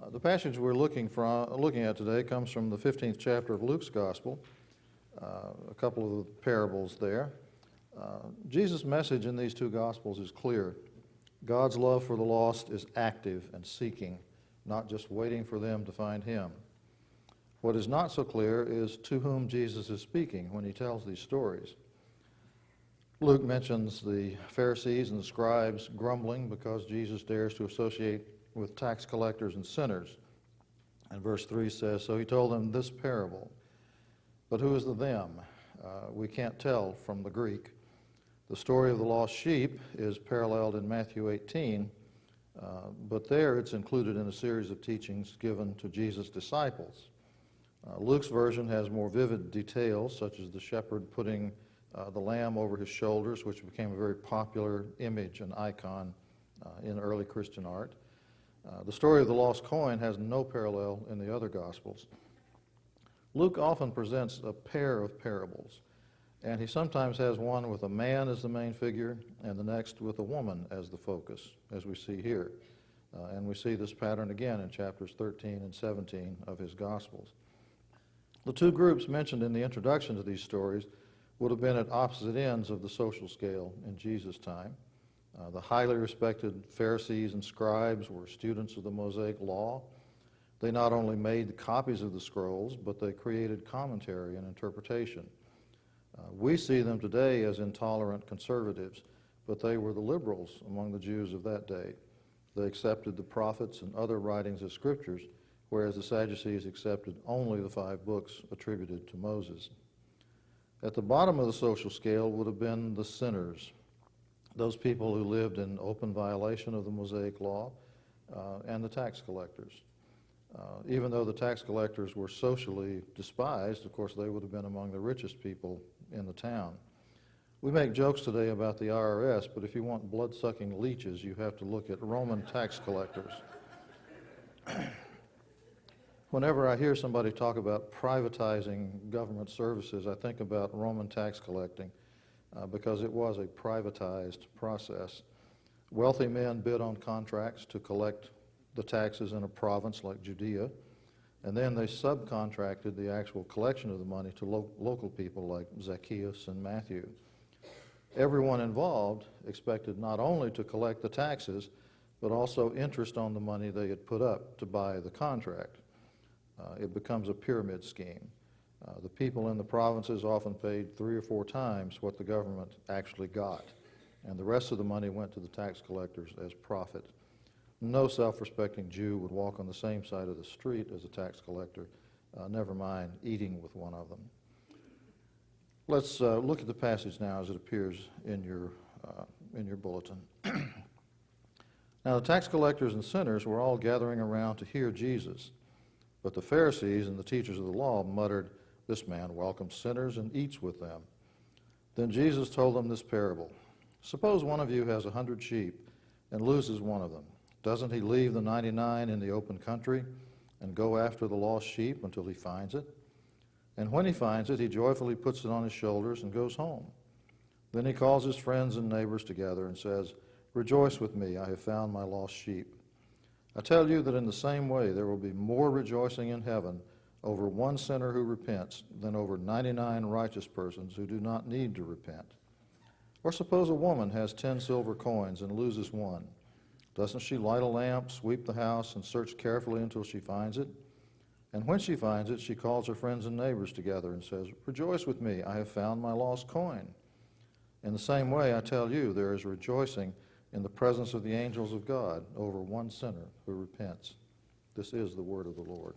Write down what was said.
The passage we're looking at today comes from the 15th chapter of Luke's Gospel, a couple of the parables there. Jesus' message in these two Gospels is clear. God's love for the lost is active and seeking, not just waiting for them to find Him. What is not so clear is to whom Jesus is speaking when He tells these stories. Luke mentions the Pharisees and the scribes grumbling because Jesus dares to associate with tax collectors and sinners. And verse 3 says, "So He told them this parable." But who is the them? We can't tell from the Greek. The story of the lost sheep is paralleled in Matthew 18, but there it's included in a series of teachings given to Jesus' disciples. Luke's version has more vivid details, such as the shepherd putting the lamb over his shoulders, which became a very popular image and icon in early Christian art. The story of the lost coin has no parallel in the other Gospels. Luke often presents a pair of parables, and he sometimes has one with a man as the main figure and the next with a woman as the focus, as we see here. And we see this pattern again in chapters 13 and 17 of his Gospels. The two groups mentioned in the introduction to these stories would have been at opposite ends of the social scale in Jesus' time. The highly respected Pharisees and scribes were students of the Mosaic Law. They not only made copies of the scrolls, but they created commentary and interpretation. We see them today as intolerant conservatives, but they were the liberals among the Jews of that day. They accepted the prophets and other writings of scriptures, whereas the Sadducees accepted only the 5 books attributed to Moses. At the bottom of the social scale would have been the sinners, those people who lived in open violation of the Mosaic Law, and the tax collectors. Even though the tax collectors were socially despised, of course, they would have been among the richest people in the town. We make jokes today about the IRS, but if you want blood-sucking leeches, you have to look at Roman tax collectors. Whenever I hear somebody talk about privatizing government services, I think about Roman tax collecting because it was a privatized process. Wealthy men bid on contracts to collect the taxes in a province like Judea, and then they subcontracted the actual collection of the money to local people like Zacchaeus and Matthew. Everyone involved expected not only to collect the taxes, but also interest on the money they had put up to buy the contract. It becomes a pyramid scheme. The people in the provinces often paid 3 or 4 times what the government actually got, and the rest of the money went to the tax collectors as profit. No self-respecting Jew would walk on the same side of the street as a tax collector, never mind eating with one of them. Let's look at the passage now as it appears in your bulletin. Now the tax collectors and sinners were all gathering around to hear Jesus, but the Pharisees and the teachers of the law muttered, "This man welcomes sinners and eats with them." Then Jesus told them this parable. "Suppose one of you has 100 sheep and loses one of them. Doesn't he leave the 99 in the open country and go after the lost sheep until he finds it? And when he finds it, he joyfully puts it on his shoulders and goes home. Then he calls his friends and neighbors together and says, 'Rejoice with me, I have found my lost sheep.' I tell you that in the same way there will be more rejoicing in heaven over one sinner who repents than over 99 righteous persons who do not need to repent. Or suppose a woman has 10 silver coins and loses one. Doesn't she light a lamp, sweep the house, and search carefully until she finds it? And when she finds it, she calls her friends and neighbors together and says, 'Rejoice with me, I have found my lost coin.' In the same way, I tell you, there is rejoicing in the presence of the angels of God over one sinner who repents." This is the word of the Lord.